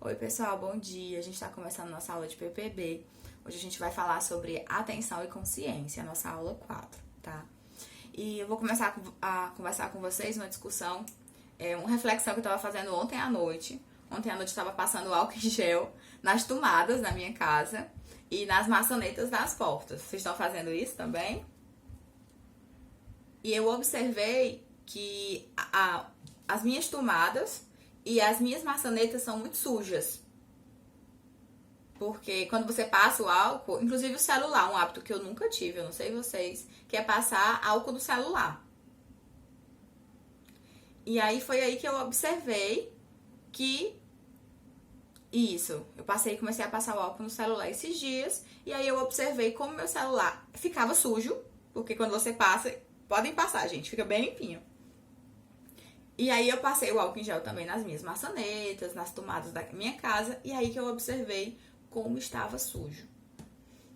Oi pessoal, bom dia. A gente está começando nossa aula de PPB. Hoje a gente vai falar sobre atenção e consciência, nossa aula 4, tá? E eu vou começar a conversar com vocês uma discussão, uma reflexão que eu estava fazendo ontem à noite. Ontem à noite eu estava passando álcool em gel nas tomadas da minha casa e nas maçanetas das portas. Vocês estão fazendo isso também? E eu observei que as minhas tomadas e as minhas maçanetas são muito sujas. Porque quando você passa o álcool, inclusive o celular, um hábito que eu nunca tive, eu não sei vocês, que é passar álcool no celular. E aí foi aí que eu observei que eu comecei a passar o álcool no celular esses dias, e aí eu observei como meu celular ficava sujo, porque quando você passa, podem passar, gente, fica bem limpinho. E aí eu passei o álcool em gel também nas minhas maçanetas, nas tomadas da minha casa, e aí que eu observei como estava sujo.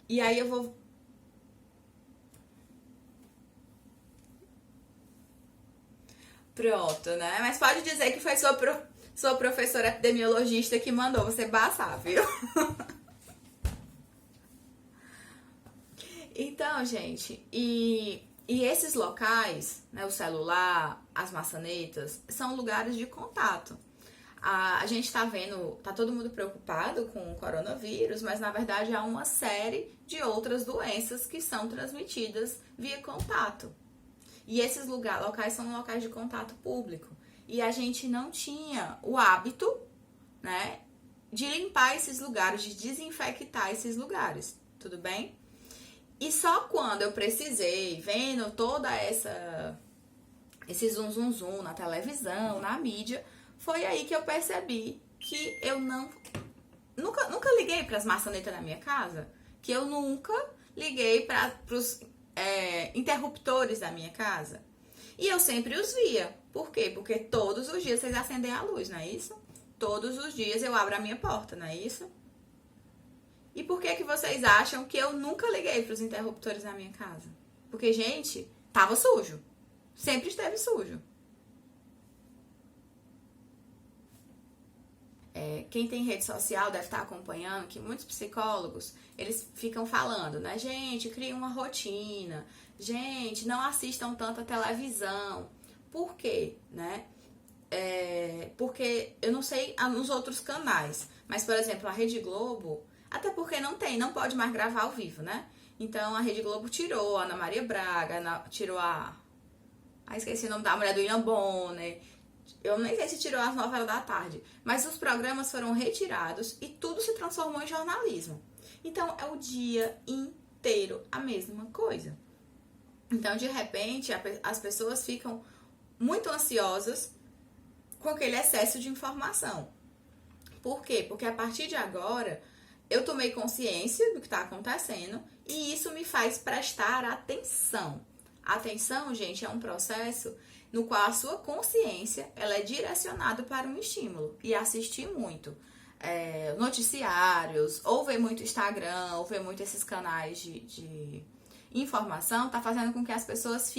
E aí eu vou... Pronto, né? Mas pode dizer que foi sua professora epidemiologista que mandou você passar, viu? Então, gente, e esses locais, né, o celular, as maçanetas, são lugares de contato. A gente tá vendo, tá todo mundo preocupado com o coronavírus, mas na verdade há uma série de outras doenças que são transmitidas via contato. E esses locais são locais de contato público. E a gente não tinha o hábito, né, de limpar esses lugares, de desinfectar esses lugares, tudo bem? E só quando eu precisei, vendo toda esse zum na televisão, na mídia, foi aí que eu percebi que eu nunca liguei para as maçanetas da minha casa, que eu nunca liguei para os interruptores da minha casa. E eu sempre os via. Por quê? Porque todos os dias vocês acendem a luz, não é isso? Todos os dias eu abro a minha porta, não é isso? E por que vocês acham que eu nunca liguei para os interruptores da minha casa? Porque, gente, tava sujo. Sempre esteve sujo. Quem tem rede social deve estar acompanhando que muitos psicólogos, eles ficam falando, né? Gente, criem uma rotina. Gente, não assistam tanta televisão. Por quê, né? Porque eu não sei nos outros canais, mas, por exemplo, a Rede Globo, até porque não pode mais gravar ao vivo, né? Então, a Rede Globo tirou a Ana Maria Braga, tirou esqueci o nome da mulher do William Bonner. Eu nem sei se tirou as novelas da tarde, mas os programas foram retirados e tudo se transformou em jornalismo. Então, é o dia inteiro a mesma coisa. Então, de repente, as pessoas ficam muito ansiosas com aquele excesso de informação. Por quê? Porque a partir de agora, eu tomei consciência do que está acontecendo e isso me faz prestar atenção. Atenção, gente, é um processo no qual a sua consciência ela é direcionada para um estímulo. E assistir muito noticiários, ou ver muito Instagram, ou ver muito esses canais de informação, tá fazendo com que as pessoas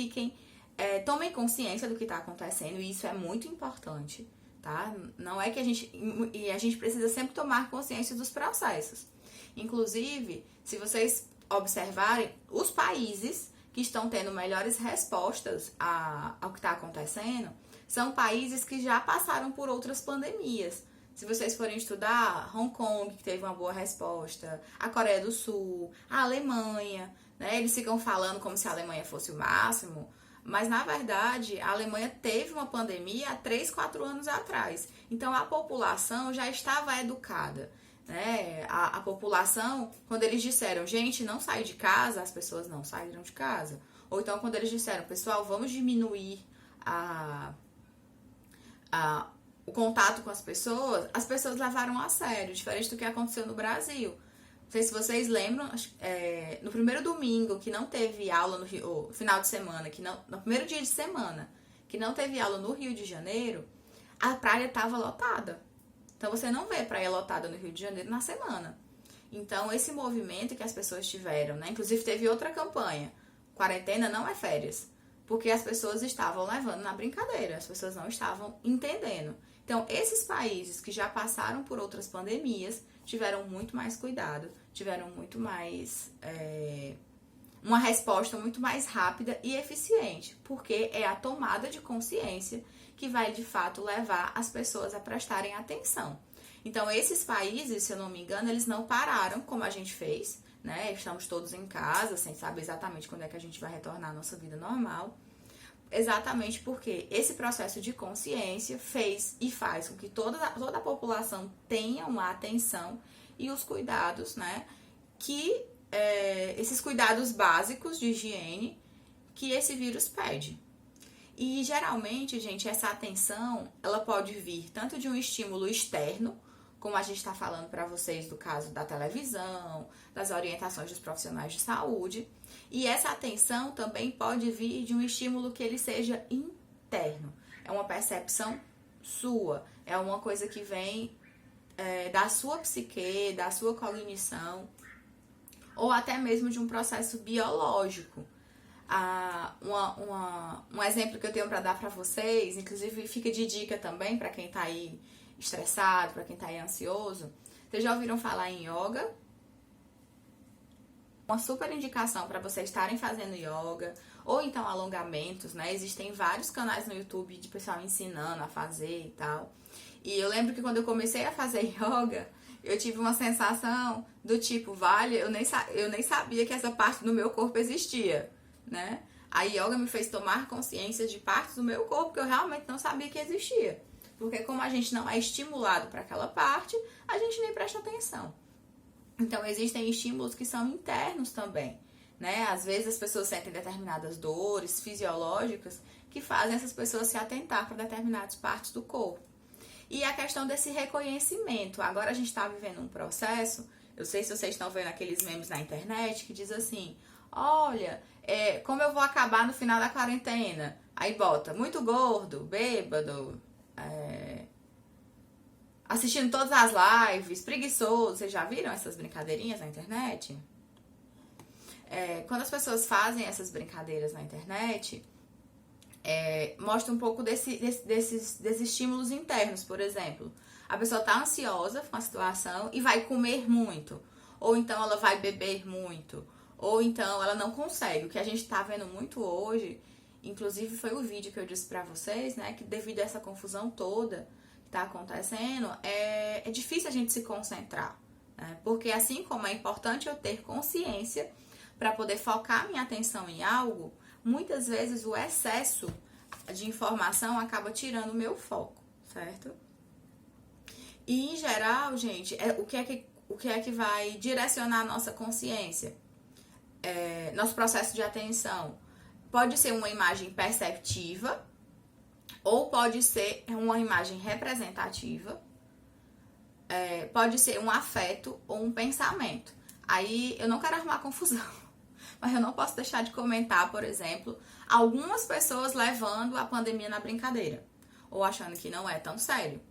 tomem consciência do que está acontecendo, e isso é muito importante, tá? Não é que a gente precisa sempre tomar consciência dos processos. Inclusive, se vocês observarem, os países que estão tendo melhores respostas ao que está acontecendo, são países que já passaram por outras pandemias. Se vocês forem estudar, Hong Kong, que teve uma boa resposta, a Coreia do Sul, a Alemanha, né? Eles ficam falando como se a Alemanha fosse o máximo, mas na verdade a Alemanha teve uma pandemia há 3, 4 anos atrás. Então a população já estava educada. Né? A população, quando eles disseram, gente, não sai de casa, as pessoas não saíram de casa. Ou então quando eles disseram, pessoal, vamos diminuir o contato com as pessoas levaram a sério, diferente do que aconteceu no Brasil. Não sei se vocês lembram, no primeiro domingo que não teve aula no Rio, final de semana, no primeiro dia de semana, que não teve aula no Rio de Janeiro, a praia estava lotada. Então, você não vê praia lotada no Rio de Janeiro na semana. Então, esse movimento que as pessoas tiveram, né? Inclusive, teve outra campanha. Quarentena não é férias. Porque as pessoas estavam levando na brincadeira. As pessoas não estavam entendendo. Então, esses países que já passaram por outras pandemias tiveram muito mais cuidado, tiveram muito mais... uma resposta muito mais rápida e eficiente, porque é a tomada de consciência que vai, de fato, levar as pessoas a prestarem atenção. Então, esses países, se eu não me engano, eles não pararam como a gente fez, né? Estamos todos em casa, sem saber exatamente quando é que a gente vai retornar à nossa vida normal. Exatamente porque esse processo de consciência fez e faz com que toda a população tenha uma atenção e os cuidados, né? Esses cuidados básicos de higiene que esse vírus pede. E geralmente, gente, essa atenção, ela pode vir tanto de um estímulo externo, como a gente está falando para vocês do caso da televisão, das orientações dos profissionais de saúde. E essa atenção também pode vir de um estímulo que ele seja interno. É uma percepção sua, é uma coisa que vem da sua psique, da sua cognição, ou até mesmo de um processo biológico. Um exemplo que eu tenho para dar para vocês, inclusive fica de dica também para quem está aí estressado, para quem está aí ansioso. Vocês já ouviram falar em yoga? Uma super indicação para vocês estarem fazendo yoga, ou então alongamentos, né? Existem vários canais no YouTube de pessoal ensinando a fazer e tal. E eu lembro que quando eu comecei a fazer yoga, eu tive uma sensação do tipo, eu nem sabia que essa parte do meu corpo existia, né? A yoga me fez tomar consciência de partes do meu corpo que eu realmente não sabia que existia. Porque como a gente não é estimulado para aquela parte, a gente nem presta atenção. Então, existem estímulos que são internos também, né? Às vezes as pessoas sentem determinadas dores fisiológicas que fazem essas pessoas se atentar para determinadas partes do corpo. E a questão desse reconhecimento. Agora a gente está vivendo um processo, eu sei se vocês estão vendo aqueles memes na internet que diz assim, olha, como eu vou acabar no final da quarentena? Aí bota, muito gordo, bêbado, assistindo todas as lives, preguiçoso. Vocês já viram essas brincadeirinhas na internet? Quando as pessoas fazem essas brincadeiras na internet, mostra um pouco desses estímulos internos. Por exemplo, a pessoa tá ansiosa com a situação e vai comer muito, ou então ela vai beber muito, ou então ela não consegue. O que a gente tá vendo muito hoje, inclusive foi o vídeo que eu disse pra vocês, né, que devido a essa confusão toda que tá acontecendo, é difícil a gente se concentrar, né? Porque assim como é importante eu ter consciência para poder focar minha atenção em algo, muitas vezes o excesso de informação acaba tirando o meu foco, certo? E em geral, gente, o que é que vai direcionar a nossa consciência? Nosso processo de atenção pode ser uma imagem perceptiva ou pode ser uma imagem representativa, pode ser um afeto ou um pensamento. Aí eu não quero arrumar confusão, mas eu não posso deixar de comentar, por exemplo, algumas pessoas levando a pandemia na brincadeira ou achando que não é tão sério.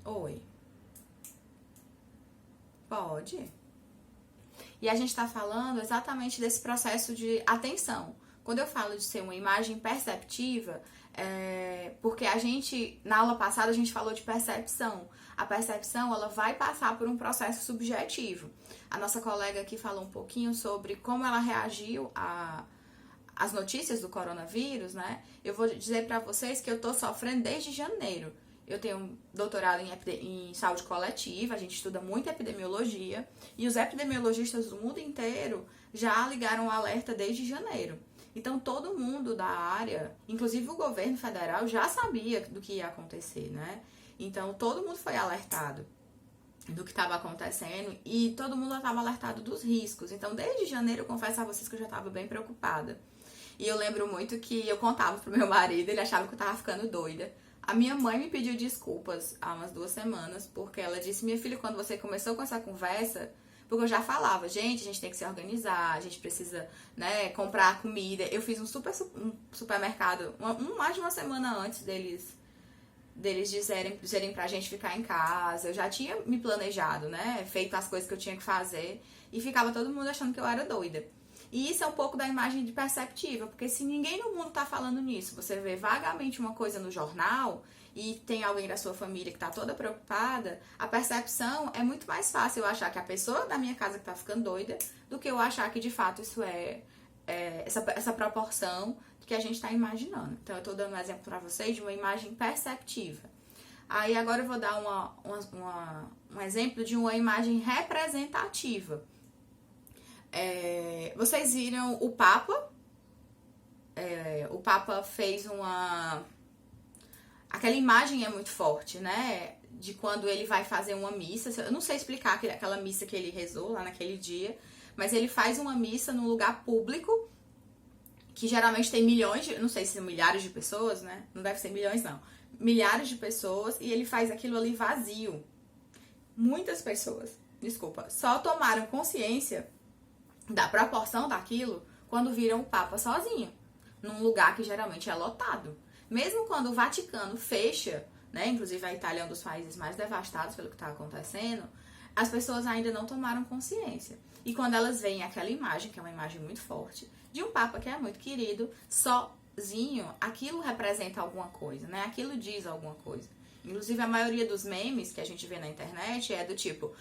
Oi. Pode. E a gente está falando exatamente desse processo de atenção. Quando eu falo de ser uma imagem perceptiva, porque na aula passada a gente falou de percepção. A percepção, ela vai passar por um processo subjetivo. A nossa colega aqui falou um pouquinho sobre como ela reagiu às notícias do coronavírus, né? Eu vou dizer para vocês que eu tô sofrendo desde janeiro. Eu tenho um doutorado em saúde coletiva, a gente estuda muito epidemiologia, e os epidemiologistas do mundo inteiro já ligaram o alerta desde janeiro. Então, todo mundo da área, inclusive o governo federal, já sabia do que ia acontecer, né? Então, todo mundo foi alertado do que estava acontecendo e todo mundo estava alertado dos riscos. Então, desde janeiro, eu confesso a vocês que eu já estava bem preocupada. E eu lembro muito que eu contava pro meu marido, ele achava que eu tava ficando doida. A minha mãe me pediu desculpas há umas 2 semanas, porque ela disse, minha filha, quando você começou com essa conversa, porque eu já falava, gente, a gente tem que se organizar, a gente precisa, né, comprar comida. Eu fiz um supermercado mais de uma semana antes deles dizerem pra gente ficar em casa. Eu já tinha me planejado, né, feito as coisas que eu tinha que fazer, e ficava todo mundo achando que eu era doida. E isso é um pouco da imagem de perceptiva, porque se ninguém no mundo tá falando nisso, você vê vagamente uma coisa no jornal e tem alguém da sua família que tá toda preocupada, a percepção é muito mais fácil eu achar que a pessoa da minha casa que tá ficando doida do que eu achar que de fato isso essa proporção que a gente tá imaginando. Então eu tô dando um exemplo pra vocês de uma imagem perceptiva. Aí agora eu vou dar um exemplo de uma imagem representativa. Vocês viram o Papa? O Papa fez aquela imagem é muito forte, né? De quando ele vai fazer uma missa. Eu não sei explicar aquela missa que ele rezou lá naquele dia, mas ele faz uma missa num lugar público, que geralmente tem milhões não sei se são milhares de pessoas, né? Não deve ser milhões, não. Milhares de pessoas, e ele faz aquilo ali vazio. Muitas pessoas, desculpa, só tomaram consciência da proporção daquilo quando viram o Papa sozinho, num lugar que geralmente é lotado. Mesmo quando o Vaticano fecha, né, inclusive a Itália é um dos países mais devastados pelo que está acontecendo, as pessoas ainda não tomaram consciência. E quando elas veem aquela imagem, que é uma imagem muito forte, de um Papa que é muito querido, sozinho, aquilo representa alguma coisa, né? Aquilo diz alguma coisa. Inclusive, a maioria dos memes que a gente vê na internet é do tipo,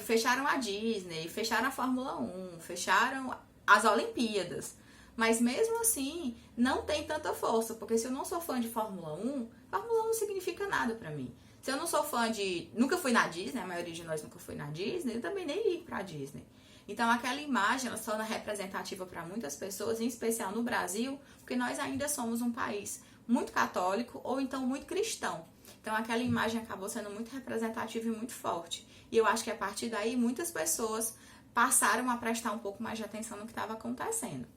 fecharam a Disney, fecharam a Fórmula 1, fecharam as Olimpíadas. Mas mesmo assim, não tem tanta força, porque se eu não sou fã de Fórmula 1, Fórmula 1 não significa nada pra mim. Se eu não sou fã nunca fui na Disney, a maioria de nós nunca foi na Disney, eu também nem ligo pra Disney. Então, aquela imagem, ela se torna representativa para muitas pessoas, em especial no Brasil, porque nós ainda somos um país muito católico ou então muito cristão. Então, aquela imagem acabou sendo muito representativa e muito forte. E eu acho que a partir daí, muitas pessoas passaram a prestar um pouco mais de atenção no que estava acontecendo.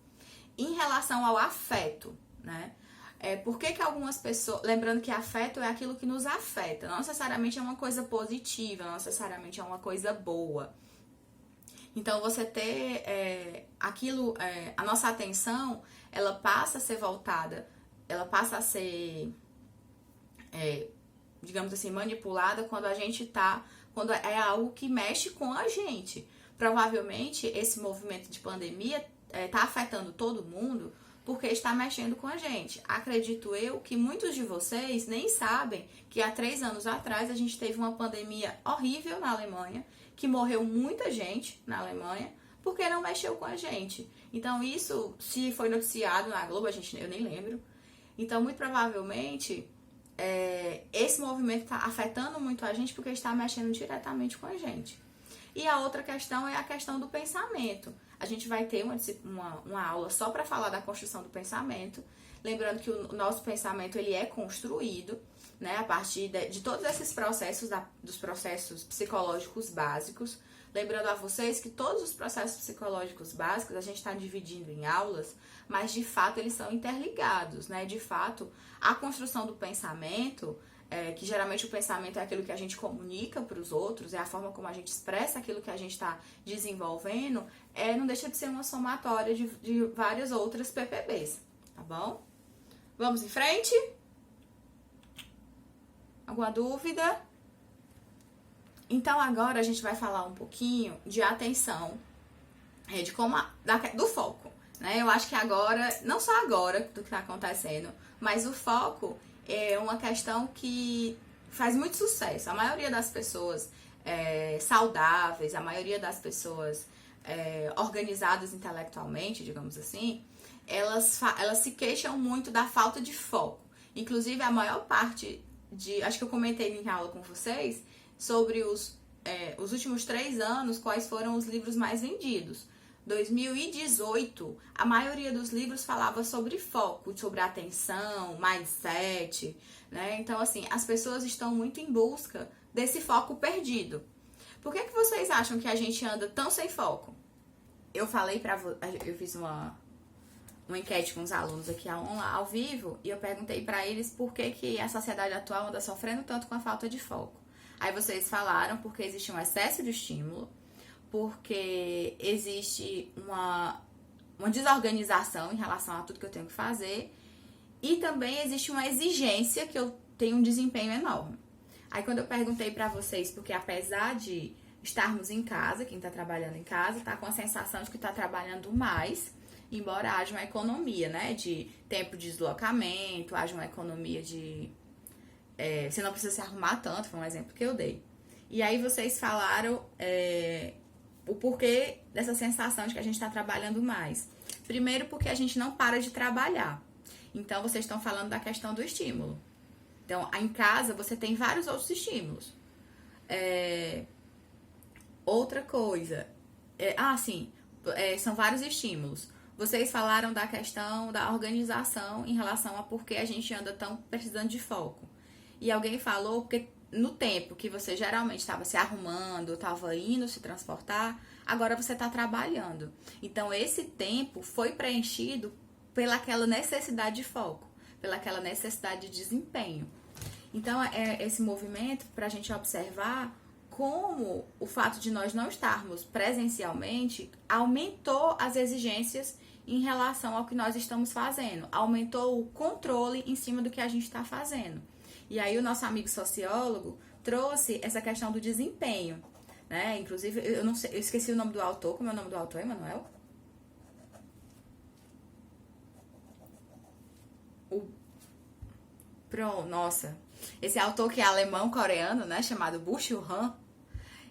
Em relação ao afeto, né? Por que algumas pessoas... Lembrando que afeto é aquilo que nos afeta. Não necessariamente é uma coisa positiva, não necessariamente é uma coisa boa. Então, você ter aquilo... a nossa atenção, ela passa a ser voltada, ela passa a ser... digamos assim, manipulada quando a gente tá... Quando é algo que mexe com a gente. Provavelmente, esse movimento de pandemia tá afetando todo mundo porque está mexendo com a gente. Acredito eu que muitos de vocês nem sabem que há 3 anos atrás a gente teve uma pandemia horrível na Alemanha, que morreu muita gente na Alemanha, porque não mexeu com a gente. Então isso, se foi noticiado na Globo, eu nem lembro. Então, muito provavelmente, esse movimento está afetando muito a gente porque está mexendo diretamente com a gente. E a outra questão é a questão do pensamento. A gente vai ter uma aula só para falar da construção do pensamento. Lembrando que o nosso pensamento ele é construído, né, a partir de todos esses processos, dos processos psicológicos básicos. Lembrando a vocês que todos os processos psicológicos básicos a gente está dividindo em aulas, mas de fato eles são interligados, né? De fato, a construção do pensamento... que geralmente o pensamento é aquilo que a gente comunica para os outros, é a forma como a gente expressa aquilo que a gente está desenvolvendo, não deixa de ser uma somatória de várias outras PPBs, tá bom? Vamos em frente? Alguma dúvida? Então agora a gente vai falar um pouquinho de atenção, de como do foco, né? Eu acho que agora, não só agora do que está acontecendo, mas o foco é uma questão que faz muito sucesso. A maioria das pessoas saudáveis, a maioria das pessoas organizadas intelectualmente, digamos assim, elas se queixam muito da falta de foco. Inclusive, a maior parte acho que eu comentei em aula com vocês sobre os últimos 3 anos, quais foram os livros mais vendidos. 2018, a maioria dos livros falava sobre foco, sobre atenção, mindset, né? Então, assim, as pessoas estão muito em busca desse foco perdido. Por que vocês acham que a gente anda tão sem foco? Eu falei eu fiz uma enquete com os alunos aqui ao vivo e eu perguntei para eles por que a sociedade atual anda sofrendo tanto com a falta de foco. Aí vocês falaram porque existe um excesso de estímulo, porque existe uma desorganização em relação a tudo que eu tenho que fazer e também existe uma exigência que eu tenho um desempenho enorme. Aí quando eu perguntei pra vocês, porque apesar de estarmos em casa, quem tá trabalhando em casa tá com a sensação de que tá trabalhando mais, embora haja uma economia, né, de tempo de deslocamento, haja uma economia você não precisa se arrumar tanto, foi um exemplo que eu dei. E aí vocês falaram o porquê dessa sensação de que a gente está trabalhando mais. Primeiro porque a gente não para de trabalhar. Então vocês estão falando da questão do estímulo. Então, em casa você tem vários outros estímulos. Outra coisa, são vários estímulos. Vocês falaram da questão da organização em relação a por que a gente anda tão precisando de foco. E alguém falou que no tempo que você geralmente estava se arrumando, estava indo se transportar, agora você está trabalhando. Então, esse tempo foi preenchido pelaquela necessidade de foco, pelaquela necessidade de desempenho. Então, é esse movimento para a gente observar como o fato de nós não estarmos presencialmente aumentou as exigências em relação ao que nós estamos fazendo, aumentou o controle em cima do que a gente está fazendo. E aí o nosso amigo sociólogo trouxe essa questão do desempenho, né? Inclusive, eu esqueci o nome do autor. Como é o nome do autor, Emanuel? Nossa, esse autor que é alemão-coreano, né, chamado Byung-Chul Han,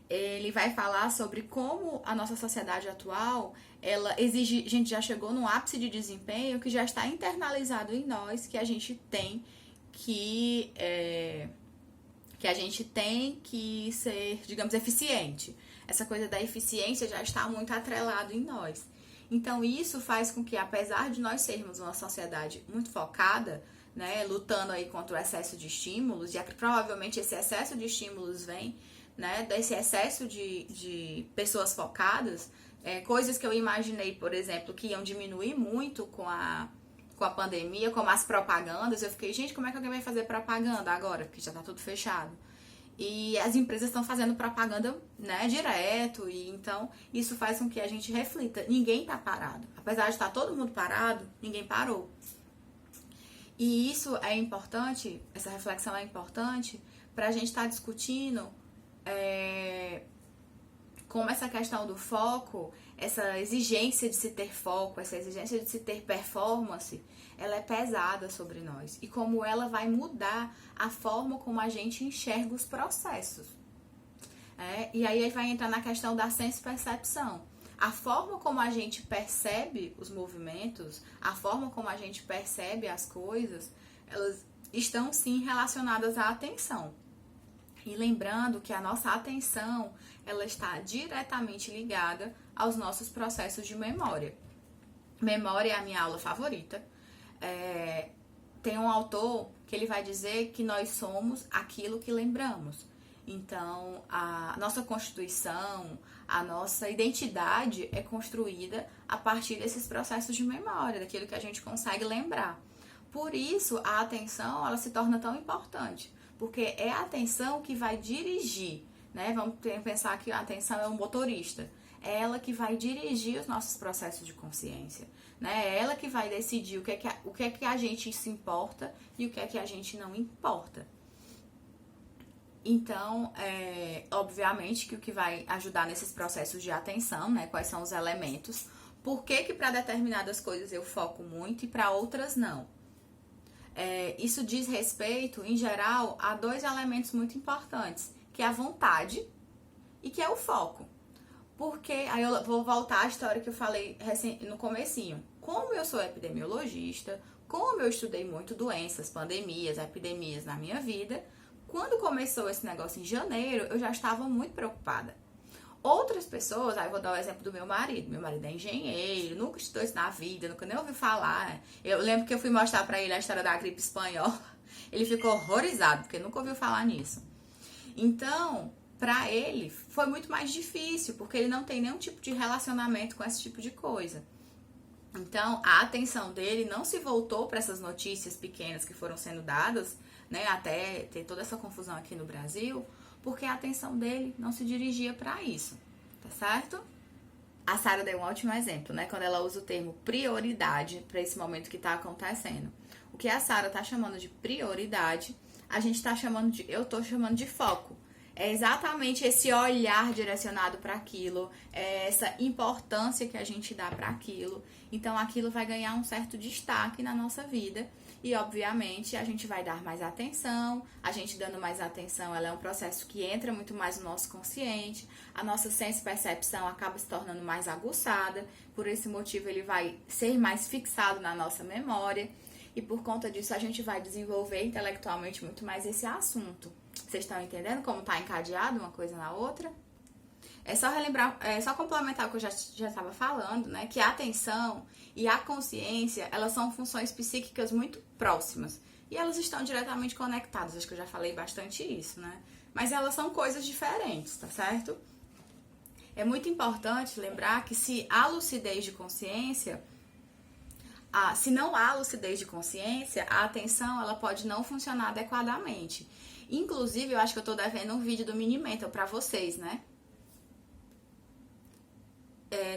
ele vai falar sobre como a nossa sociedade atual, ela exige, a gente já chegou num ápice de desempenho que já está internalizado em nós, que a gente tem que ser, digamos, eficiente. Essa coisa da eficiência já está muito atrelado em nós. Então isso faz com que, apesar de nós sermos uma sociedade muito focada, né, lutando aí contra o excesso de estímulos, e provavelmente esse excesso de estímulos vem, né, desse excesso de pessoas focadas, coisas que eu imaginei, por exemplo, que iam diminuir muito com a pandemia, como as propagandas. Eu fiquei, gente, como é que alguém vai fazer propaganda agora? Porque já tá tudo fechado. E as empresas estão fazendo propaganda, né, direto, e então isso faz com que a gente reflita. Ninguém tá parado. Apesar de estar todo mundo parado, ninguém parou. E isso é importante, essa reflexão é importante para a gente estar discutindo como essa questão do foco, essa exigência de se ter foco, essa exigência de se ter performance, ela é pesada sobre nós. E como ela vai mudar a forma como a gente enxerga os processos. E aí vai entrar na questão da senso-percepção. A forma como a gente percebe os movimentos, a forma como a gente percebe as coisas, elas estão sim relacionadas à atenção. E lembrando que a nossa atenção, ela está diretamente ligada aos nossos processos de memória. Memória é a minha aula favorita. Tem um autor que ele vai dizer que nós somos aquilo que lembramos. Então, a nossa constituição, a nossa identidade é construída a partir desses processos de memória, daquilo que a gente consegue lembrar. Por isso, a atenção, ela se torna tão importante, porque é a atenção que vai dirigir, né? Vamos pensar que a atenção é um motorista. É ela que vai dirigir os nossos processos de consciência, né? É ela que vai decidir o que é que a gente se importa e o que é que a gente não importa. Então, obviamente que o que vai ajudar nesses processos de atenção, né? Quais são os elementos? Por que para determinadas coisas eu foco muito e para outras não? Isso diz respeito, em geral, a dois elementos muito importantes, que é a vontade e que é o foco. Porque, aí eu vou voltar à história que eu falei no comecinho. Como eu sou epidemiologista, como eu estudei muito doenças, pandemias, epidemias na minha vida, quando começou esse negócio em janeiro, eu já estava muito preocupada. Outras pessoas, aí eu vou dar o exemplo do meu marido. Meu marido é engenheiro, nunca estudou isso na vida, nunca nem ouviu falar. Eu lembro que eu fui mostrar pra ele a história da gripe espanhola. Ele ficou horrorizado, porque nunca ouviu falar nisso. Então, pra ele, foi muito mais difícil, porque ele não tem nenhum tipo de relacionamento com esse tipo de coisa. Então, a atenção dele não se voltou para essas notícias pequenas que foram sendo dadas, né, até ter toda essa confusão aqui no Brasil, porque a atenção dele não se dirigia para isso, tá certo? A Sara deu um ótimo exemplo, né, quando ela usa o termo prioridade para esse momento que está acontecendo. O que a Sara tá chamando de prioridade, a gente tá chamando eu tô chamando de foco. É exatamente esse olhar direcionado para aquilo, essa importância que a gente dá para aquilo. Então, aquilo vai ganhar um certo destaque na nossa vida E, obviamente, a gente vai dar mais atenção. A gente dando mais atenção, ela é um processo que entra muito mais no nosso consciente. A nossa senso-percepção acaba se tornando mais aguçada. Por esse motivo, ele vai ser mais fixado na nossa memória. E por conta disso, a gente vai desenvolver intelectualmente muito mais esse assunto. Vocês estão entendendo como está encadeado uma coisa na outra? É só relembrar, é só complementar o que eu já estava falando, né? Que a atenção e a consciência, elas são funções psíquicas muito próximas. E elas estão diretamente conectadas, acho que eu já falei bastante isso, né? Mas elas são coisas diferentes, tá certo? É muito importante lembrar que se há lucidez de consciência, se não há lucidez de consciência, a atenção ela pode não funcionar adequadamente. Inclusive, eu acho que eu tô devendo um vídeo do Mini Mental pra vocês, né?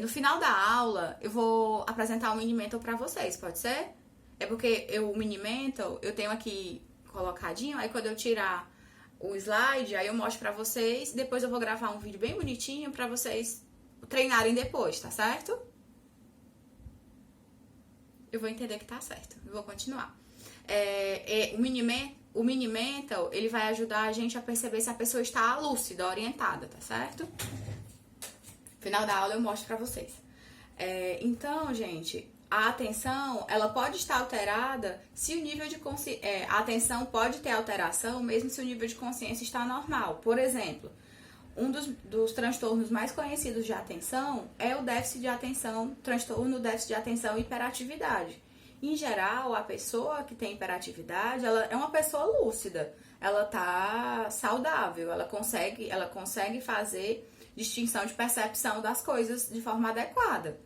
No final da aula, eu vou apresentar o Mini Mental pra vocês, pode ser? É porque o Mini Mental, eu tenho aqui colocadinho, aí quando eu tirar o slide, aí eu mostro pra vocês, depois eu vou gravar um vídeo bem bonitinho pra vocês treinarem depois, tá certo? Eu vou entender que tá certo, eu vou continuar. O Mini Mental, ele vai ajudar a gente a perceber se a pessoa está lúcida, orientada, tá certo? No final da aula eu mostro pra vocês. Então, gente, a atenção, ela pode estar alterada se o nível de consciência... a atenção pode ter alteração mesmo se o nível de consciência está normal. Por exemplo, um dos transtornos mais conhecidos de atenção é o déficit de atenção, transtorno déficit de atenção e hiperatividade. Em geral, a pessoa que tem hiperatividade, ela é uma pessoa lúcida, ela tá saudável, ela consegue fazer distinção de percepção das coisas de forma adequada.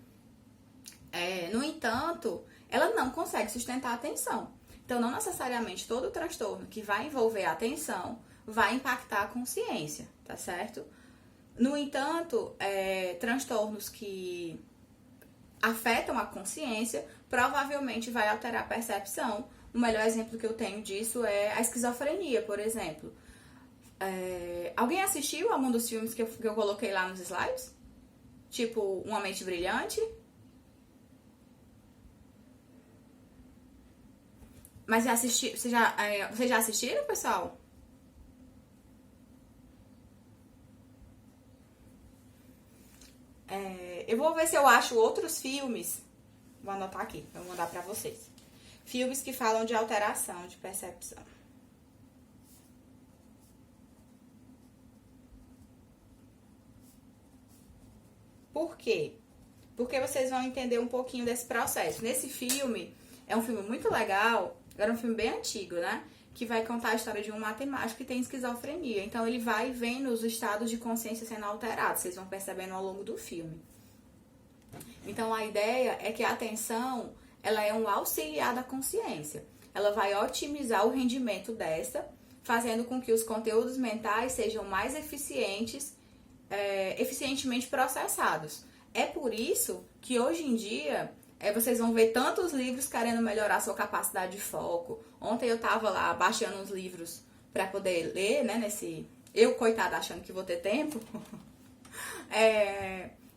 No entanto, ela não consegue sustentar a atenção. Então, não necessariamente todo transtorno que vai envolver a atenção vai impactar a consciência, tá certo? No entanto, transtornos que afetam a consciência provavelmente vai alterar a percepção. O melhor exemplo que eu tenho disso é a esquizofrenia, por exemplo. Alguém assistiu algum dos filmes que eu coloquei lá nos slides? Tipo, Uma Mente Brilhante? Mas vocês já assistiram, pessoal? Eu vou ver se eu acho outros filmes. Vou anotar aqui, vou mandar pra vocês. Filmes que falam de alteração de percepção. Por quê? Porque vocês vão entender um pouquinho desse processo. Nesse filme, é um filme muito legal, era um filme bem antigo, né? Que vai contar a história de um matemático que tem esquizofrenia. Então, ele vai vendo os estados de consciência sendo alterados. Vocês vão percebendo ao longo do filme. Então, a ideia é que a atenção, ela é um auxiliar da consciência. Ela vai otimizar o rendimento dessa, fazendo com que os conteúdos mentais sejam mais eficientemente processados. É por isso que hoje em dia vocês vão ver tantos livros querendo melhorar sua capacidade de foco. Ontem eu tava lá baixando uns livros para poder ler, né? Eu, coitada, achando que vou ter tempo.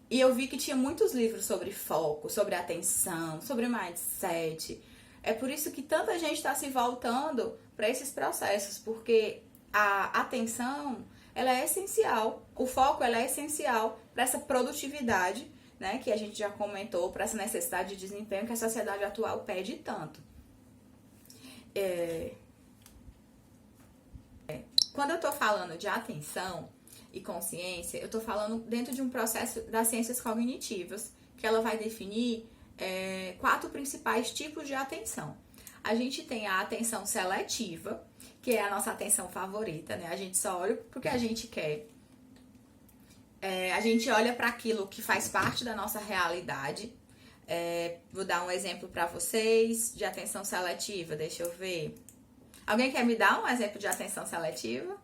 E eu vi que tinha muitos livros sobre foco, sobre atenção, sobre mindset. É por isso que tanta gente está se voltando para esses processos, porque a atenção, ela é essencial, o foco ela é essencial para essa produtividade, né, que a gente já comentou, para essa necessidade de desempenho que a sociedade atual pede tanto. Quando eu estou falando de atenção e consciência, eu estou falando dentro de um processo das ciências cognitivas, que ela vai definir 4 principais tipos de atenção. A gente tem a atenção seletiva, que é a nossa atenção favorita, né? A gente só olha porque a gente quer. A gente olha para aquilo que faz parte da nossa realidade. Vou dar um exemplo para vocês de atenção seletiva, deixa eu ver. Alguém quer me dar um exemplo de atenção seletiva?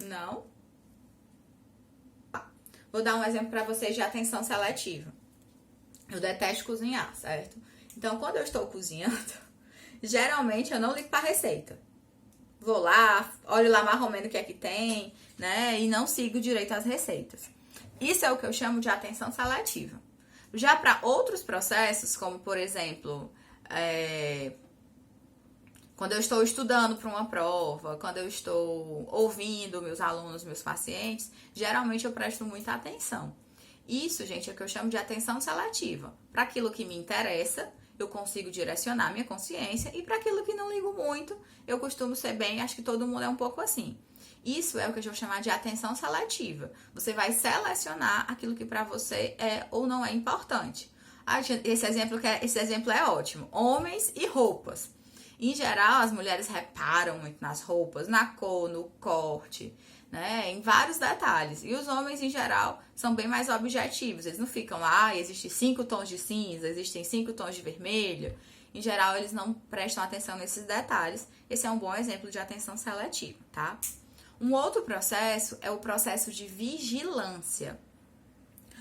Não? Vou dar um exemplo para vocês de atenção seletiva. Eu detesto cozinhar, certo? Então, quando eu estou cozinhando, geralmente eu não ligo para receita. Vou lá, olho lá mais ou menos o que é que tem, né? E não sigo direito as receitas. Isso é o que eu chamo de atenção seletiva. Já para outros processos, como por exemplo, quando eu estou estudando para uma prova, quando eu estou ouvindo meus alunos, meus pacientes, geralmente eu presto muita atenção. Isso, gente, é o que eu chamo de atenção seletiva. Para aquilo que me interessa, eu consigo direcionar minha consciência, e para aquilo que não ligo muito, eu costumo ser bem, acho que todo mundo é um pouco assim. Isso é o que eu vou chamar de atenção seletiva. Você vai selecionar aquilo que para você é ou não é importante. Esse exemplo é ótimo. Homens e roupas. Em geral, as mulheres reparam muito nas roupas, na cor, no corte, né? Em vários detalhes. E os homens, em geral, são bem mais objetivos. Eles não ficam lá, existem 5 tons de cinza, existem 5 tons de vermelho. Em geral, eles não prestam atenção nesses detalhes. Esse é um bom exemplo de atenção seletiva, tá? Um outro processo é o processo de vigilância.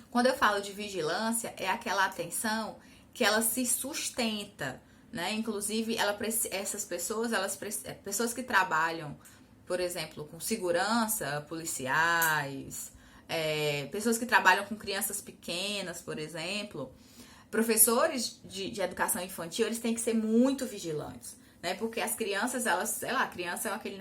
Quando eu falo de vigilância, é aquela atenção que ela se sustenta, né? Inclusive, essas pessoas, pessoas que trabalham, por exemplo, com segurança, policiais, pessoas que trabalham com crianças pequenas, por exemplo, professores de educação infantil, eles têm que ser muito vigilantes, né? Porque as crianças, elas, sei lá, a criança é aquele...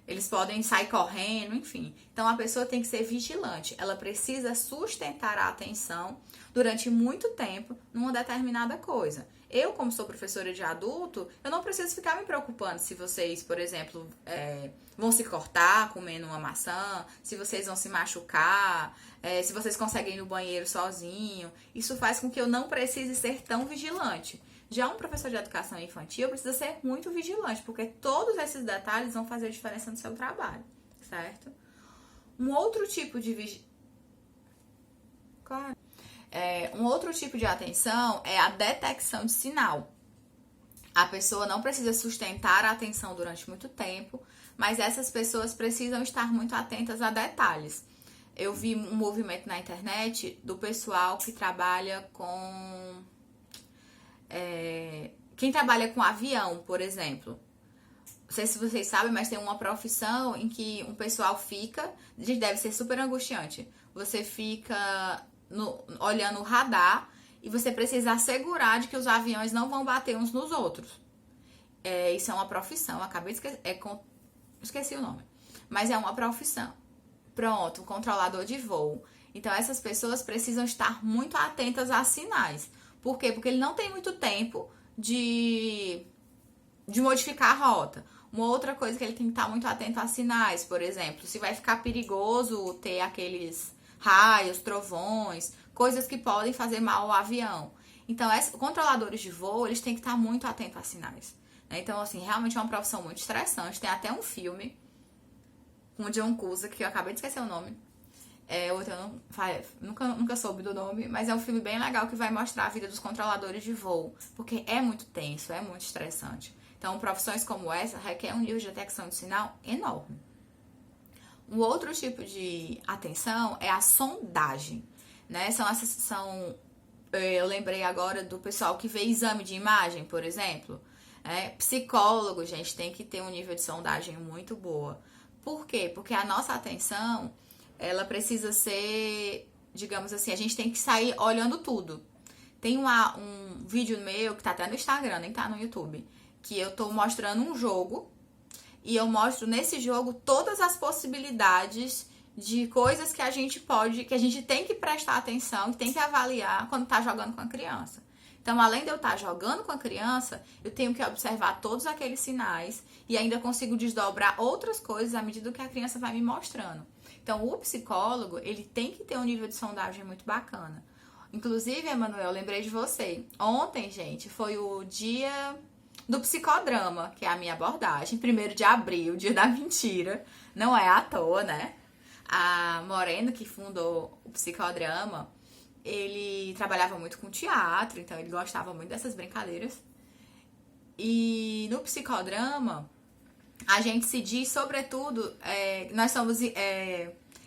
eles podem sair correndo, enfim. Então, a pessoa tem que ser vigilante. Ela precisa sustentar a atenção durante muito tempo numa determinada coisa. Eu, como sou professora de adulto, eu não preciso ficar me preocupando se vocês, por exemplo, vão se cortar comendo uma maçã, se vocês vão se machucar, se vocês conseguem ir no banheiro sozinho. Isso faz com que eu não precise ser tão vigilante. Já um professor de educação infantil precisa ser muito vigilante, porque todos esses detalhes vão fazer diferença no seu trabalho, certo? Um outro tipo de um outro tipo de atenção é a detecção de sinal. A pessoa não precisa sustentar a atenção durante muito tempo, mas essas pessoas precisam estar muito atentas a detalhes. Eu vi um movimento na internet do pessoal que trabalha com... quem trabalha com avião, por exemplo. Não sei se vocês sabem, mas tem uma profissão em que um pessoal fica... Gente, deve ser super angustiante. Você fica olhando o radar e você precisa assegurar de que os aviões não vão bater uns nos outros. Isso é uma profissão. Acabei de esqueci o nome. Mas é uma profissão. Pronto, controlador de voo. Então, essas pessoas precisam estar muito atentas a sinais. Por quê? Porque ele não tem muito tempo de modificar a rota. Uma outra coisa que ele tem que estar muito atento a sinais, por exemplo, se vai ficar perigoso ter aqueles raios, trovões, coisas que podem fazer mal ao avião. Então, controladores de voo, eles têm que estar muito atentos a sinais. Né? Então, assim, realmente é uma profissão muito estressante. Tem até um filme com o John Cusack, que eu acabei de esquecer o nome. Outro eu nunca soube do nome, mas é um filme bem legal que vai mostrar a vida dos controladores de voo, porque é muito tenso, é muito estressante. Então, profissões como essa requer um nível de detecção de sinal enorme. Um outro tipo de atenção é a sondagem, né? Eu lembrei agora do pessoal que vê exame de imagem, por exemplo. Psicólogo, gente, tem que ter um nível de sondagem muito boa. Por quê? Porque a nossa atenção... ela precisa ser, digamos assim, a gente tem que sair olhando tudo. Tem um vídeo meu, que tá até no Instagram, nem tá no YouTube, que eu tô mostrando um jogo, e eu mostro nesse jogo todas as possibilidades de coisas que a gente tem que prestar atenção, que tem que avaliar quando tá jogando com a criança. Então, além de eu estar jogando com a criança, eu tenho que observar todos aqueles sinais e ainda consigo desdobrar outras coisas à medida que a criança vai me mostrando. Então, o psicólogo, ele tem que ter um nível de sondagem muito bacana. Inclusive, Emanuel, eu lembrei de você. Ontem, gente, foi o dia do psicodrama, que é a minha abordagem. 1º de abril, dia da mentira. Não é à toa, né? A Moreno, que fundou o psicodrama, ele trabalhava muito com teatro, então ele gostava muito dessas brincadeiras. E no psicodrama, a gente se diz, sobretudo, nós somos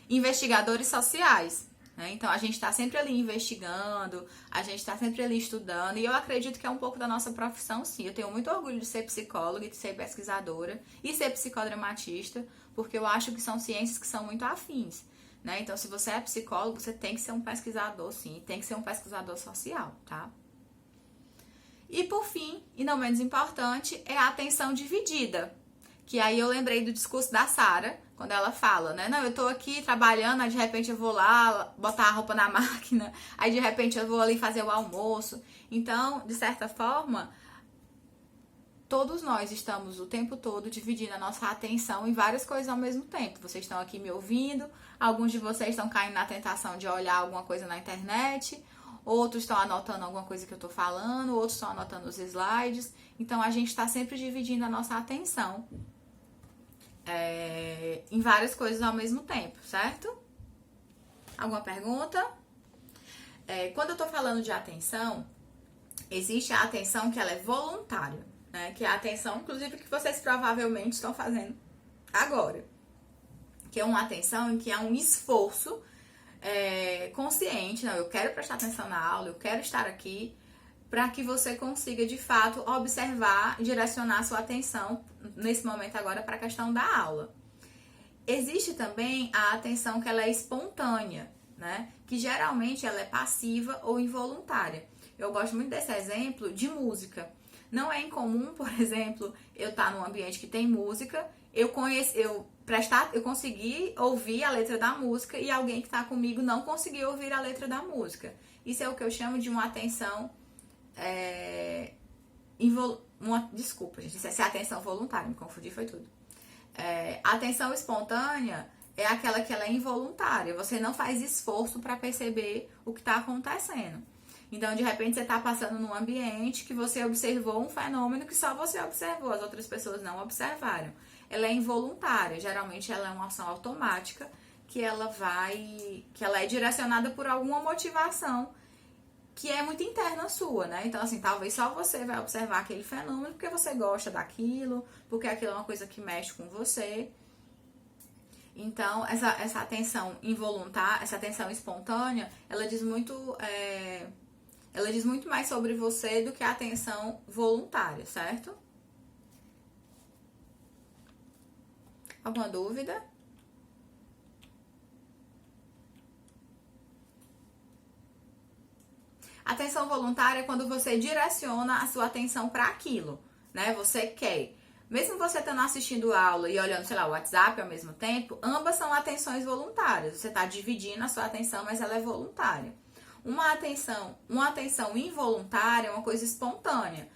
investigadores sociais, né? Então, a gente está sempre ali investigando, a gente está sempre ali estudando, e eu acredito que é um pouco da nossa profissão, sim. Eu tenho muito orgulho de ser psicóloga, de ser pesquisadora e ser psicodramatista, porque eu acho que são ciências que são muito afins, né? Então, se você é psicólogo, você tem que ser um pesquisador, sim, tem que ser um pesquisador social, tá? E por fim, e não menos importante, é a atenção dividida. Que aí eu lembrei do discurso da Sarah, quando ela fala, né? Não, eu tô aqui trabalhando, aí de repente eu vou lá botar a roupa na máquina, aí de repente eu vou ali fazer o almoço. Então, de certa forma, todos nós estamos o tempo todo dividindo a nossa atenção em várias coisas ao mesmo tempo. Vocês estão aqui me ouvindo, alguns de vocês estão caindo na tentação de olhar alguma coisa na internet, outros estão anotando alguma coisa que eu tô falando, outros estão anotando os slides. Então, a gente está sempre dividindo a nossa atenção em várias coisas ao mesmo tempo, certo? Alguma pergunta? Quando eu tô falando de atenção, existe a atenção que ela é voluntária, né? Que é a atenção, inclusive, que vocês provavelmente estão fazendo agora. Que é uma atenção em que há um esforço consciente. Não, eu quero prestar atenção na aula, eu quero estar aqui, para que você consiga, de fato, observar e direcionar a sua atenção, nesse momento agora, para a questão da aula. Existe também a atenção que ela é espontânea, né? Que geralmente ela é passiva ou involuntária. Eu gosto muito desse exemplo de música. Não é incomum, por exemplo, eu estar num ambiente que tem música, eu consegui ouvir a letra da música e alguém que está comigo não conseguiu ouvir a letra da música. Isso é o que eu chamo de uma atenção desculpa, gente, isso é atenção voluntária, me confundi, foi tudo. A atenção espontânea é aquela que ela é involuntária, você não faz esforço para perceber o que está acontecendo. Então, de repente, você está passando num ambiente que você observou um fenômeno que só você observou, as outras pessoas não observaram. Ela é involuntária, geralmente ela é uma ação automática que ela é direcionada por alguma motivação que é muito interna sua, né? Então, assim, talvez só você vai observar aquele fenômeno porque você gosta daquilo, porque aquilo é uma coisa que mexe com você. Então, essa atenção involuntária, essa atenção espontânea, ela diz muito mais sobre você do que a atenção voluntária, certo? Alguma dúvida? Atenção voluntária é quando você direciona a sua atenção para aquilo, né? Você quer. Mesmo você estando assistindo aula e olhando, sei lá, o WhatsApp ao mesmo tempo, ambas são atenções voluntárias. Você está dividindo a sua atenção, mas ela é voluntária. Uma atenção involuntária é uma coisa espontânea.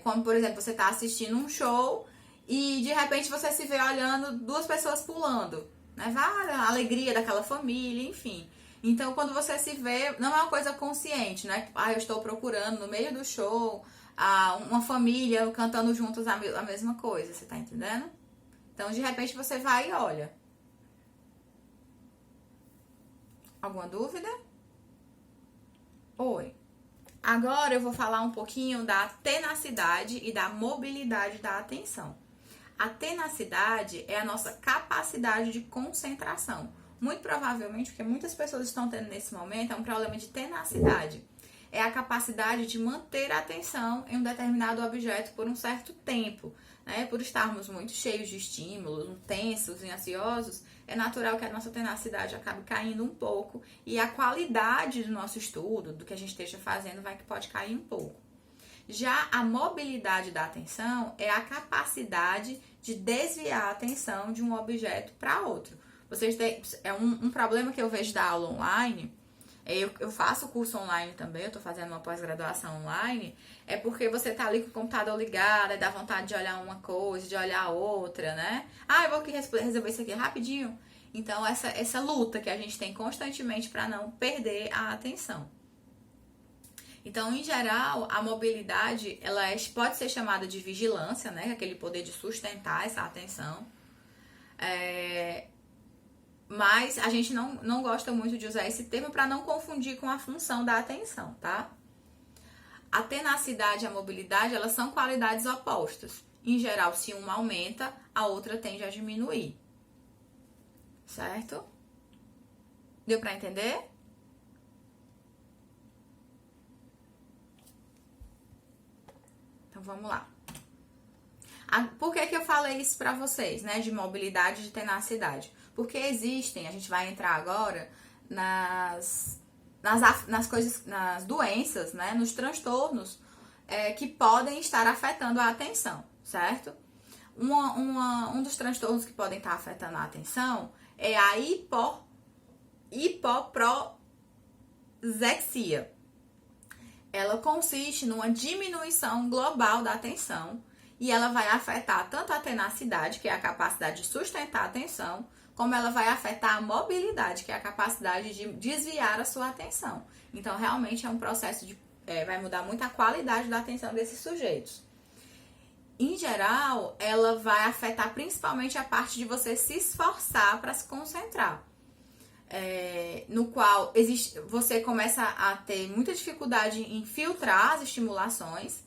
Como, por exemplo, você está assistindo um show e de repente você se vê olhando duas pessoas pulando, né? A alegria daquela família, enfim. Então, quando você se vê, não é uma coisa consciente, né? Eu estou procurando no meio do show uma família cantando juntos a mesma coisa, você tá entendendo? Então, de repente, você vai e olha. Alguma dúvida? Oi. Agora eu vou falar um pouquinho da tenacidade e da mobilidade da atenção. A tenacidade é a nossa capacidade de concentração. Muito provavelmente, porque muitas pessoas estão tendo nesse momento, é um problema de tenacidade. É a capacidade de manter a atenção em um determinado objeto por um certo tempo, né? Por estarmos muito cheios de estímulos, tensos e ansiosos, é natural que a nossa tenacidade acabe caindo um pouco e a qualidade do nosso estudo, do que a gente esteja fazendo, pode cair um pouco. Já a mobilidade da atenção é a capacidade de desviar a atenção de um objeto para outro. Um problema que eu vejo da aula online, eu faço curso online também, eu tô fazendo uma pós-graduação online, é porque você tá ali com o computador ligado, e dá vontade de olhar uma coisa, de olhar outra, né? Eu vou aqui resolver isso aqui rapidinho. Então, essa luta que a gente tem constantemente para não perder a atenção. Então, em geral, a mobilidade, pode ser chamada de vigilância, né? Aquele poder de sustentar essa atenção. Mas a gente não gosta muito de usar esse termo para não confundir com a função da atenção, tá? A tenacidade e a mobilidade, elas são qualidades opostas. Em geral, se uma aumenta, a outra tende a diminuir. Certo? Deu para entender? Então, vamos lá. Por que eu falei isso para vocês, né? De mobilidade e de tenacidade? Porque existem, a gente vai entrar agora nas doenças, né? Nos transtornos que podem estar afetando a atenção, certo? Um dos transtornos que podem estar afetando a atenção é a hipoprosexia. Ela consiste numa diminuição global da atenção e ela vai afetar tanto a tenacidade, que é a capacidade de sustentar a atenção, como ela vai afetar a mobilidade, que é a capacidade de desviar a sua atenção. Então, realmente é um processo vai mudar muito a qualidade da atenção desses sujeitos. Em geral, ela vai afetar principalmente a parte de você se esforçar para se concentrar. No qual você começa a ter muita dificuldade em filtrar as estimulações.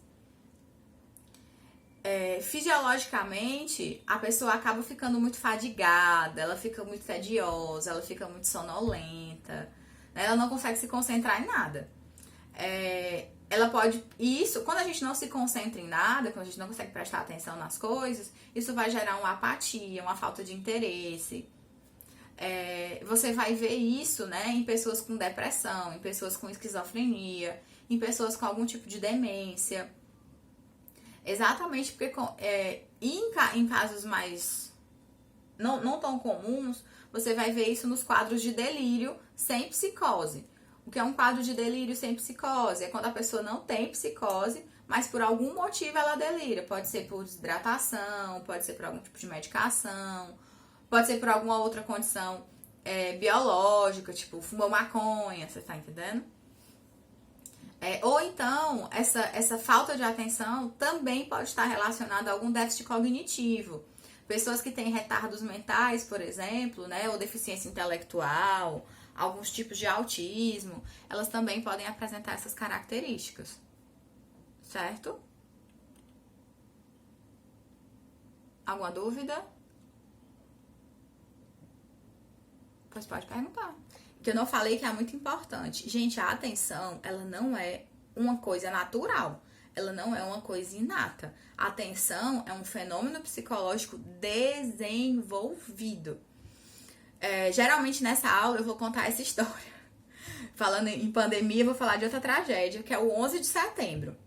Fisiologicamente, a pessoa acaba ficando muito fadigada, ela fica muito tediosa, ela fica muito sonolenta, né? Ela não consegue se concentrar em nada. Quando a gente não se concentra em nada, quando a gente não consegue prestar atenção nas coisas, isso vai gerar uma apatia, uma falta de interesse. Você vai ver isso, né, em pessoas com depressão, em pessoas com esquizofrenia, em pessoas com algum tipo de demência. Exatamente porque em casos mais não tão comuns, você vai ver isso nos quadros de delírio sem psicose. O que é um quadro de delírio sem psicose? É quando a pessoa não tem psicose, mas por algum motivo ela delira. Pode ser por desidratação, pode ser por algum tipo de medicação, pode ser por alguma outra condição biológica, tipo fumou maconha, você tá entendendo? Ou então, essa falta de atenção também pode estar relacionada a algum déficit cognitivo. Pessoas que têm retardos mentais, por exemplo, né, ou deficiência intelectual, alguns tipos de autismo, elas também podem apresentar essas características, certo? Alguma dúvida? Pois pode perguntar. Que eu não falei que é muito importante. Gente, a atenção, ela não é uma coisa natural. Ela não é uma coisa inata. A atenção é um fenômeno psicológico desenvolvido. Geralmente nessa aula eu vou contar essa história. Falando em pandemia, eu vou falar de outra tragédia, que é o 11 de setembro.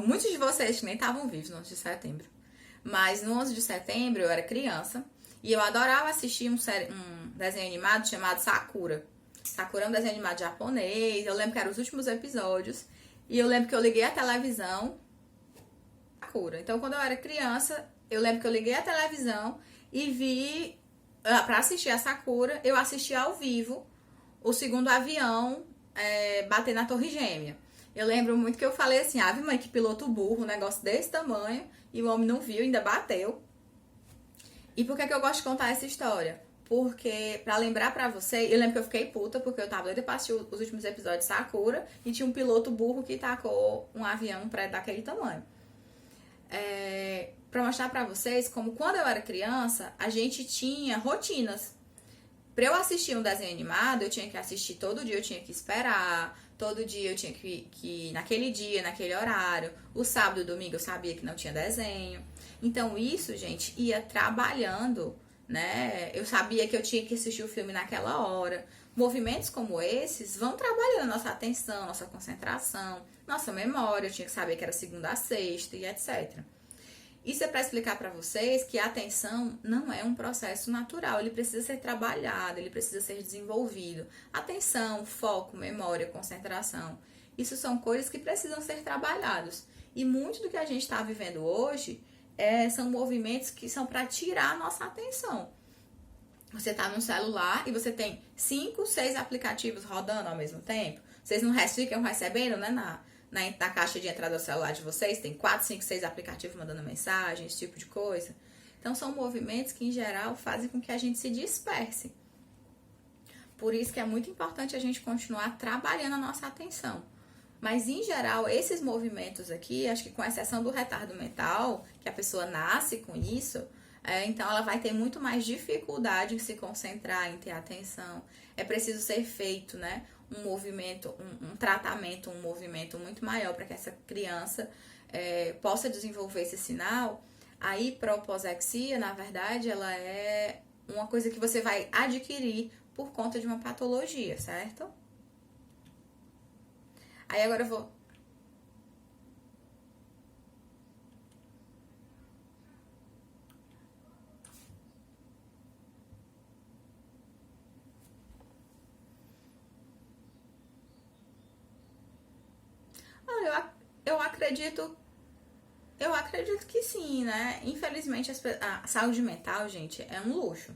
Muitos de vocês que nem estavam vivos no 11 de setembro. Mas no 11 de setembro eu era criança. E eu adorava assistir um desenho animado chamado Sakura. Sakura é um desenho animado japonês. Eu lembro que eram os últimos episódios. E eu lembro que eu liguei a televisão. Sakura. Então, quando eu era criança, eu lembro que eu liguei a televisão e vi, pra assistir a Sakura, eu assisti ao vivo o segundo avião bater na Torre Gêmea. Eu lembro muito que eu falei assim, ave mãe, que piloto burro, um negócio desse tamanho. E o homem não viu, ainda bateu. E por que eu gosto de contar essa história? Porque, pra lembrar pra você, eu lembro que eu fiquei puta, porque eu tava doida pra assistir os últimos episódios de Sakura, e tinha um piloto burro que tacou um avião daquele tamanho. Pra mostrar pra vocês como quando eu era criança, a gente tinha rotinas. Pra eu assistir um desenho animado, eu tinha que assistir todo dia, eu tinha que esperar, todo dia eu tinha que naquele dia, naquele horário. O sábado e o domingo eu sabia que não tinha desenho. Então isso, gente, ia trabalhando, né? Eu sabia que eu tinha que assistir o filme naquela hora. Movimentos como esses vão trabalhando nossa atenção, nossa concentração, nossa memória. Eu tinha que saber que era segunda a sexta e etc. Isso é para explicar para vocês que a atenção não é um processo natural, ele precisa ser trabalhado, ele precisa ser desenvolvido. Atenção, foco, memória, concentração, isso são coisas que precisam ser trabalhados. E muito do que a gente está vivendo hoje são movimentos que são para tirar a nossa atenção. Você está no celular e você tem 5, 6 aplicativos rodando ao mesmo tempo. Vocês não ficam recebendo, né, na caixa de entrada do celular de vocês, tem 4, 5, 6 aplicativos mandando mensagem, esse tipo de coisa. Então, são movimentos que, em geral, fazem com que a gente se disperse. Por isso que é muito importante a gente continuar trabalhando a nossa atenção. Mas, em geral, esses movimentos aqui, acho que com exceção do retardo mental, que a pessoa nasce com isso, então ela vai ter muito mais dificuldade em se concentrar, em ter atenção. É preciso ser feito, né, um movimento, um tratamento, um movimento muito maior para que essa criança possa desenvolver esse sinal. A hipoprosexia, na verdade, ela é uma coisa que você vai adquirir por conta de uma patologia, certo? Aí agora eu vou... Ah, eu acredito... Eu acredito que sim, né? Infelizmente, a saúde mental, gente, é um luxo.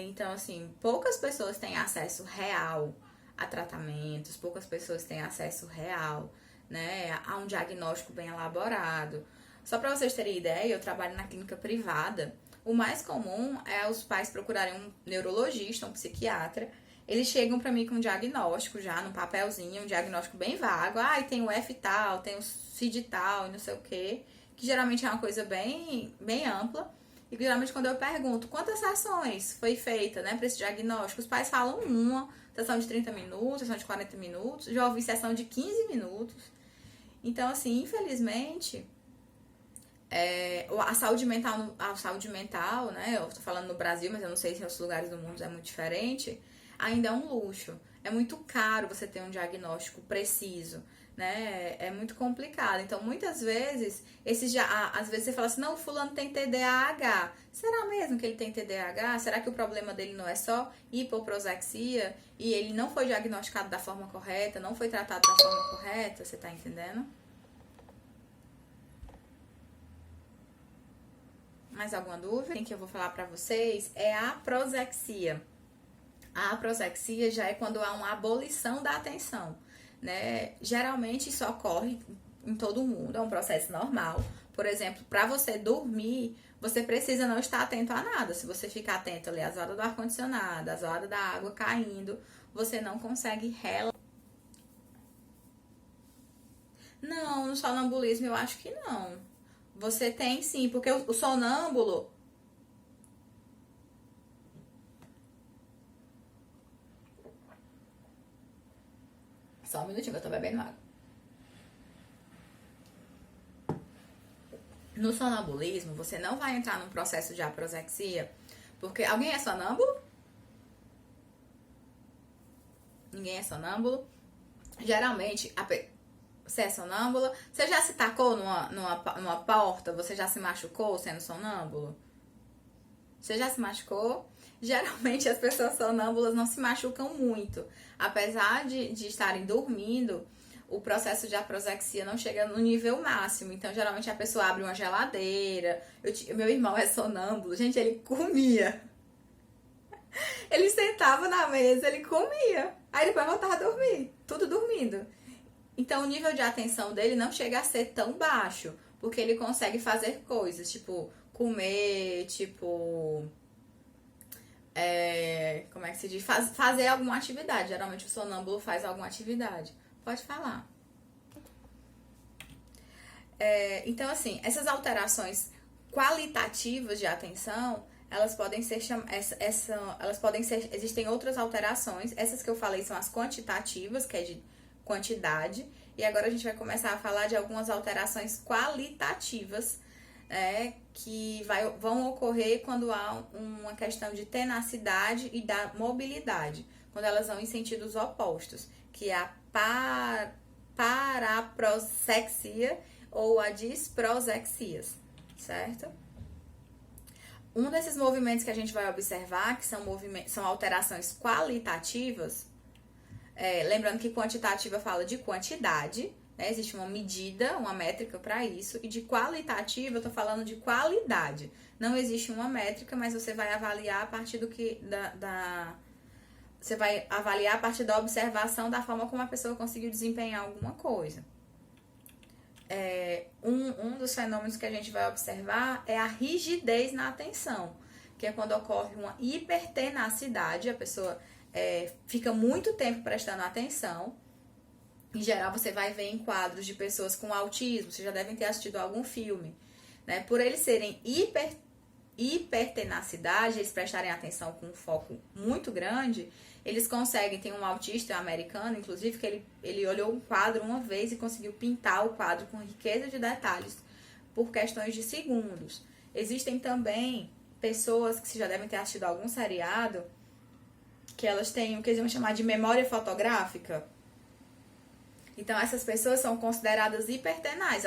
Então, assim, poucas pessoas têm acesso real a tratamentos, poucas pessoas têm acesso real, né, a um diagnóstico bem elaborado. Só para vocês terem ideia, eu trabalho na clínica privada. O mais comum é os pais procurarem um neurologista, um psiquiatra. Eles chegam para mim com um diagnóstico já, num papelzinho, um diagnóstico bem vago. Ah, tem o F tal, tem o CID tal e não sei o quê. Que geralmente é uma coisa bem ampla. E geralmente quando eu pergunto quantas sessões foi feita, né, para esse diagnóstico, os pais falam uma sessão de 30 minutos, sessão de 40 minutos, já ouvi sessão de 15 minutos. Então, assim, infelizmente, a saúde mental, né, eu tô falando no Brasil, mas eu não sei se em outros lugares do mundo é muito diferente, ainda é um luxo. É muito caro você ter um diagnóstico preciso, né? É muito complicado. Então, muitas vezes, às vezes você fala assim, não, o fulano tem TDAH. Será mesmo que ele tem TDAH? Será que o problema dele não é só hipoprosexia e ele não foi diagnosticado da forma correta, não foi tratado da forma correta? Você tá entendendo? Mais alguma dúvida? O que eu vou falar pra vocês é a prosexia. A prosexia já é quando há uma abolição da atenção, né? Geralmente isso ocorre em todo mundo, é um processo normal. Por exemplo, para você dormir, você precisa não estar atento a nada. Se você ficar atento ali às horas do ar-condicionado, às horas da água caindo, você não consegue relaxar. Não, no sonambulismo eu acho que não. Você tem sim, porque o sonâmbulo... Só um minutinho, eu tô bebendo água. No sonambulismo, você não vai entrar num processo de aprosexia, porque alguém é sonâmbulo? Ninguém é sonâmbulo. Geralmente, você é sonâmbula. Você já se tacou numa porta? Você já se machucou sendo sonâmbulo? Você já se machucou? Geralmente as pessoas sonâmbulas não se machucam muito. Apesar de estarem dormindo, o processo de aprosexia não chega no nível máximo. Então, geralmente a pessoa abre uma geladeira. Meu irmão é sonâmbulo. Gente, ele comia. Ele sentava na mesa, ele comia. Aí depois voltava a dormir. Tudo dormindo. Então, o nível de atenção dele não chega a ser tão baixo. Porque ele consegue fazer coisas, tipo, comer, tipo... como é que se diz? Fazer alguma atividade. Geralmente o sonâmbulo faz alguma atividade. Pode falar. Então, assim, essas alterações qualitativas de atenção, elas podem ser existem outras alterações. Essas que eu falei são as quantitativas, que é de quantidade, e agora a gente vai começar a falar de algumas alterações qualitativas, que vão ocorrer quando há uma questão de tenacidade e da mobilidade, quando elas vão em sentidos opostos, que é a paraprosexia ou a disprosexias, certo? Um desses movimentos que a gente vai observar, que são alterações qualitativas, lembrando que quantitativa fala de quantidade, né? Existe uma medida, uma métrica para isso, e de qualitativa eu tô falando de qualidade. Não existe uma métrica, mas você vai avaliar a partir você vai avaliar a partir da observação da forma como a pessoa conseguiu desempenhar alguma coisa. Um dos fenômenos que a gente vai observar é a rigidez na atenção, que é quando ocorre uma hipertenacidade, a pessoa fica muito tempo prestando atenção. Em geral, você vai ver em quadros de pessoas com autismo, vocês já devem ter assistido algum filme, né? Por eles serem hipertenacidade, eles prestarem atenção com um foco muito grande, eles conseguem, tem um autista americano, inclusive, que ele olhou um quadro uma vez e conseguiu pintar o quadro com riqueza de detalhes por questões de segundos. Existem também pessoas que vocês já devem ter assistido algum seriado, que elas têm o que eles vão chamar de memória fotográfica. Então, essas pessoas são consideradas hipertenais.